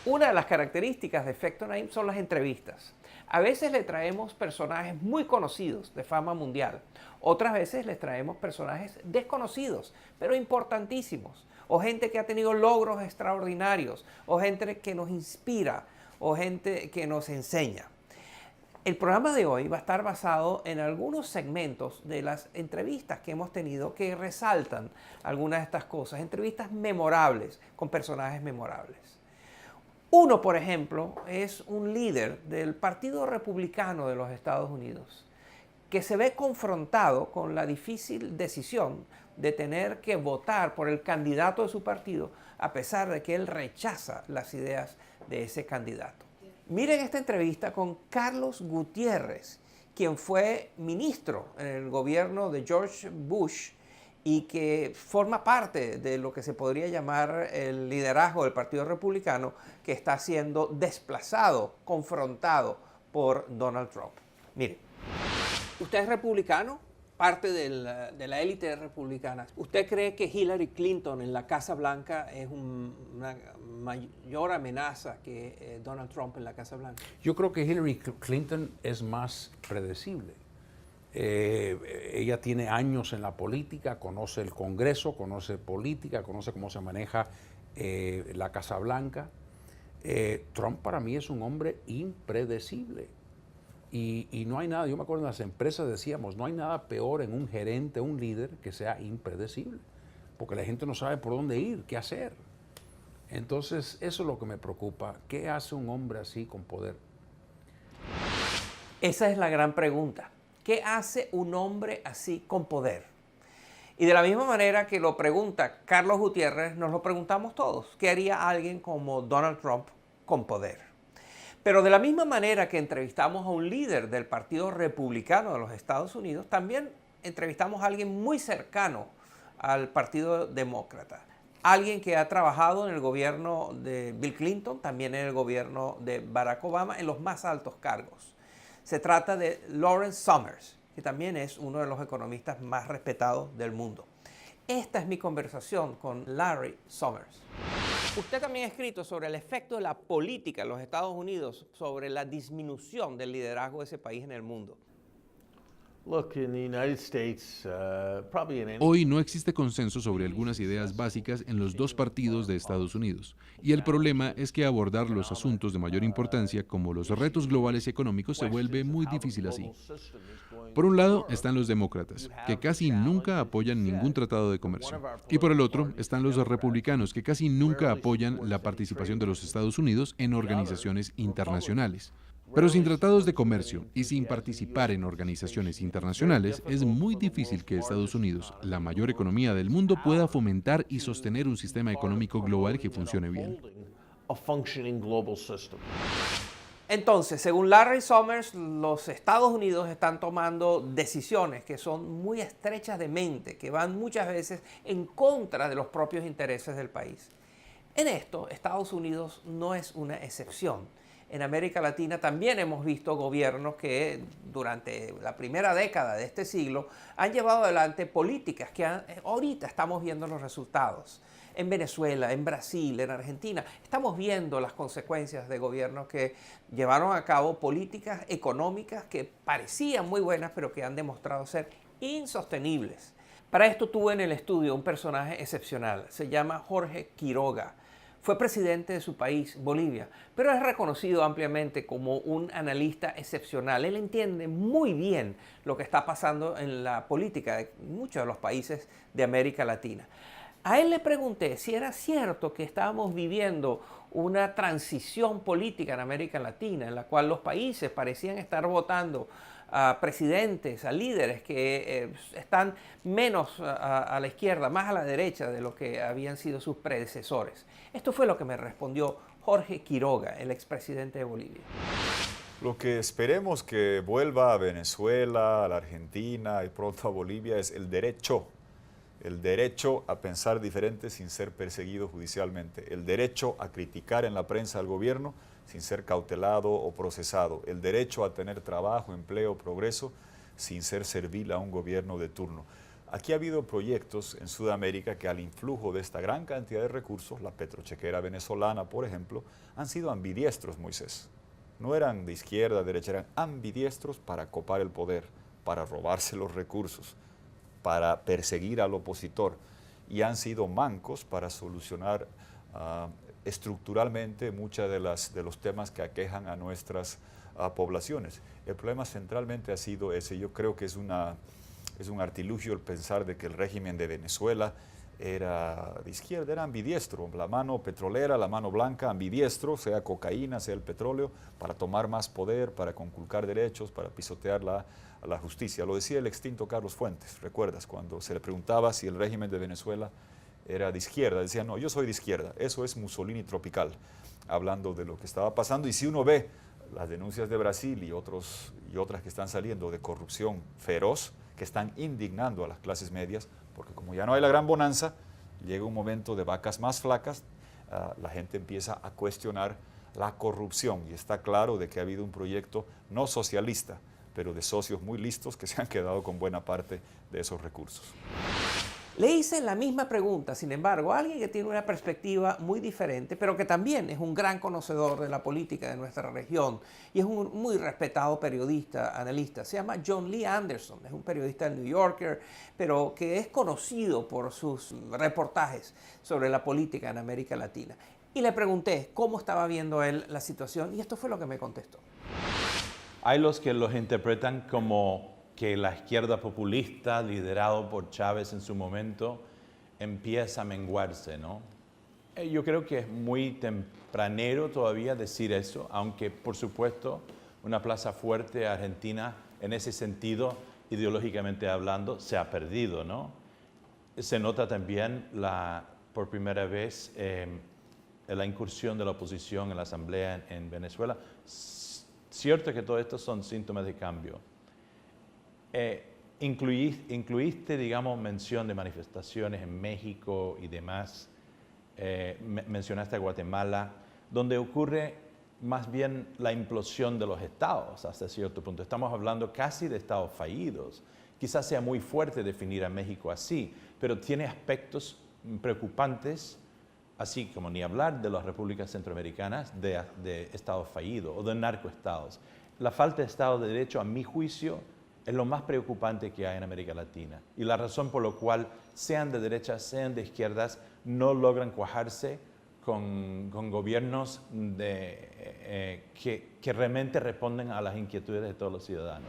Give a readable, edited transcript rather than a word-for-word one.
Una de las características de Efecto Naim son las entrevistas. A veces le traemos personajes muy conocidos, de fama mundial. Otras veces les traemos personajes desconocidos, pero importantísimos. O gente que ha tenido logros extraordinarios, o gente que nos inspira, o gente que nos enseña. El programa de hoy va a estar basado en algunos segmentos de las entrevistas que hemos tenido que resaltan algunas de estas cosas. Entrevistas memorables con personajes memorables. Uno, por ejemplo, es un líder del Partido Republicano de los Estados Unidos que se ve confrontado con la difícil decisión de tener que votar por el candidato de su partido a pesar de que él rechaza las ideas de ese candidato. Miren esta entrevista con Carlos Gutiérrez, quien fue ministro en el gobierno de George Bush y que forma parte de lo que se podría llamar el liderazgo del Partido Republicano, que está siendo desplazado, confrontado por Donald Trump. Mire, usted es republicano, parte de la élite republicana. ¿Usted cree que Hillary Clinton en la Casa Blanca es una mayor amenaza que Donald Trump en la Casa Blanca? Yo creo que Hillary Clinton es más predecible. Ella tiene años en la política, conoce el Congreso, conoce política, conoce cómo se maneja la Casa Blanca. Trump para mí es un hombre impredecible. Y no hay nada, yo me acuerdo en las empresas decíamos, no hay nada peor en un gerente, un líder que sea impredecible, porque la gente no sabe por dónde ir, qué hacer. Entonces, eso es lo que me preocupa. ¿Qué hace un hombre así con poder? Esa es la gran pregunta. ¿Qué hace un hombre así con poder? Y de la misma manera que lo pregunta Carlos Gutiérrez, nos lo preguntamos todos. ¿Qué haría alguien como Donald Trump con poder? Pero de la misma manera que entrevistamos a un líder del Partido Republicano de los Estados Unidos, también entrevistamos a alguien muy cercano al Partido Demócrata. Alguien que ha trabajado en el gobierno de Bill Clinton, también en el gobierno de Barack Obama, en los más altos cargos. Se trata de Lawrence Summers, que también es uno de los economistas más respetados del mundo. Esta es mi conversación con Larry Summers. Usted también ha escrito sobre el efecto de la política en los Estados Unidos sobre la disminución del liderazgo de ese país en el mundo. Hoy no existe consenso sobre algunas ideas básicas en los dos partidos de Estados Unidos, y el problema es que abordar los asuntos de mayor importancia, como los retos globales y económicos, se vuelve muy difícil así. Por un lado están los demócratas, que casi nunca apoyan ningún tratado de comercio, y por el otro están los republicanos, que casi nunca apoyan la participación de los Estados Unidos en organizaciones internacionales. Pero sin tratados de comercio y sin participar en organizaciones internacionales, es muy difícil que Estados Unidos, la mayor economía del mundo, pueda fomentar y sostener un sistema económico global que funcione bien. Entonces, según Larry Summers, los Estados Unidos están tomando decisiones que son muy estrechas de mente, que van muchas veces en contra de los propios intereses del país. En esto, Estados Unidos no es una excepción. En América Latina también hemos visto gobiernos que durante la primera década de este siglo han llevado adelante políticas que ahorita estamos viendo los resultados. En Venezuela, en Brasil, en Argentina, estamos viendo las consecuencias de gobiernos que llevaron a cabo políticas económicas que parecían muy buenas, pero que han demostrado ser insostenibles. Para esto tuve en el estudio un personaje excepcional, se llama Jorge Quiroga. Fue presidente de su país, Bolivia, pero es reconocido ampliamente como un analista excepcional. Él entiende muy bien lo que está pasando en la política de muchos de los países de América Latina. A él le pregunté si era cierto que estábamos viviendo una transición política en América Latina, en la cual los países parecían estar votando a presidentes, a líderes que están menos a la izquierda, más a la derecha de lo que habían sido sus predecesores. Esto fue lo que me respondió Jorge Quiroga, el expresidente de Bolivia. Lo que esperemos que vuelva a Venezuela, a la Argentina y pronto a Bolivia es el derecho a pensar diferente sin ser perseguido judicialmente, el derecho a criticar en la prensa al gobierno sin ser cautelado o procesado, el derecho a tener trabajo, empleo, progreso sin ser servil a un gobierno de turno. Aquí ha habido proyectos en Sudamérica que al influjo de esta gran cantidad de recursos, la petrochequera venezolana, por ejemplo, han sido ambidiestros, Moisés. No eran de izquierda, derecha, eran ambidiestros para copar el poder, para robarse los recursos, para perseguir al opositor, y han sido mancos para solucionar estructuralmente muchos de los temas que aquejan a nuestras poblaciones. El problema centralmente ha sido ese. Yo creo que es un artilugio el pensar de que el régimen de Venezuela era de izquierda, era ambidiestro, la mano petrolera, la mano blanca, ambidiestro, sea cocaína, sea el petróleo, para tomar más poder, para conculcar derechos, para pisotear la justicia. Lo decía el extinto Carlos Fuentes, ¿recuerdas? Cuando se le preguntaba si el régimen de Venezuela era de izquierda, decía, no, yo soy de izquierda, eso es Mussolini tropical, hablando de lo que estaba pasando. Y si uno ve las denuncias de Brasil y otras que están saliendo de corrupción feroz, que están indignando a las clases medias, porque como ya no hay la gran bonanza, llega un momento de vacas más flacas, la gente empieza a cuestionar la corrupción, y está claro de que ha habido un proyecto no socialista, pero de socios muy listos que se han quedado con buena parte de esos recursos. Le hice la misma pregunta, sin embargo, a alguien que tiene una perspectiva muy diferente, pero que también es un gran conocedor de la política de nuestra región y es un muy respetado periodista, analista. Se llama John Lee Anderson, es un periodista del New Yorker, pero que es conocido por sus reportajes sobre la política en América Latina. Y le pregunté cómo estaba viendo él la situación y esto fue lo que me contestó. Hay los que los interpretan como que la izquierda populista, liderado por Chávez en su momento, empieza a menguarse, ¿no? Yo creo que es muy tempranero todavía decir eso, aunque por supuesto una plaza fuerte Argentina en ese sentido, ideológicamente hablando, se ha perdido, ¿no? Se nota también por primera vez la incursión de la oposición en la asamblea en Venezuela. Cierto que todo esto son síntomas de cambio. Incluiste, digamos, mención de manifestaciones en México y demás. Mencionaste a Guatemala, donde ocurre más bien la implosión de los estados hasta cierto punto. Estamos hablando casi de estados fallidos. Quizás sea muy fuerte definir a México así, pero tiene aspectos preocupantes, así como ni hablar de las repúblicas centroamericanas de estados fallidos o de narcoestados. La falta de Estado de Derecho, a mi juicio, es lo más preocupante que hay en América Latina. Y la razón por la cual, sean de derechas, sean de izquierdas, no logran cuajarse con gobiernos que realmente responden a las inquietudes de todos los ciudadanos.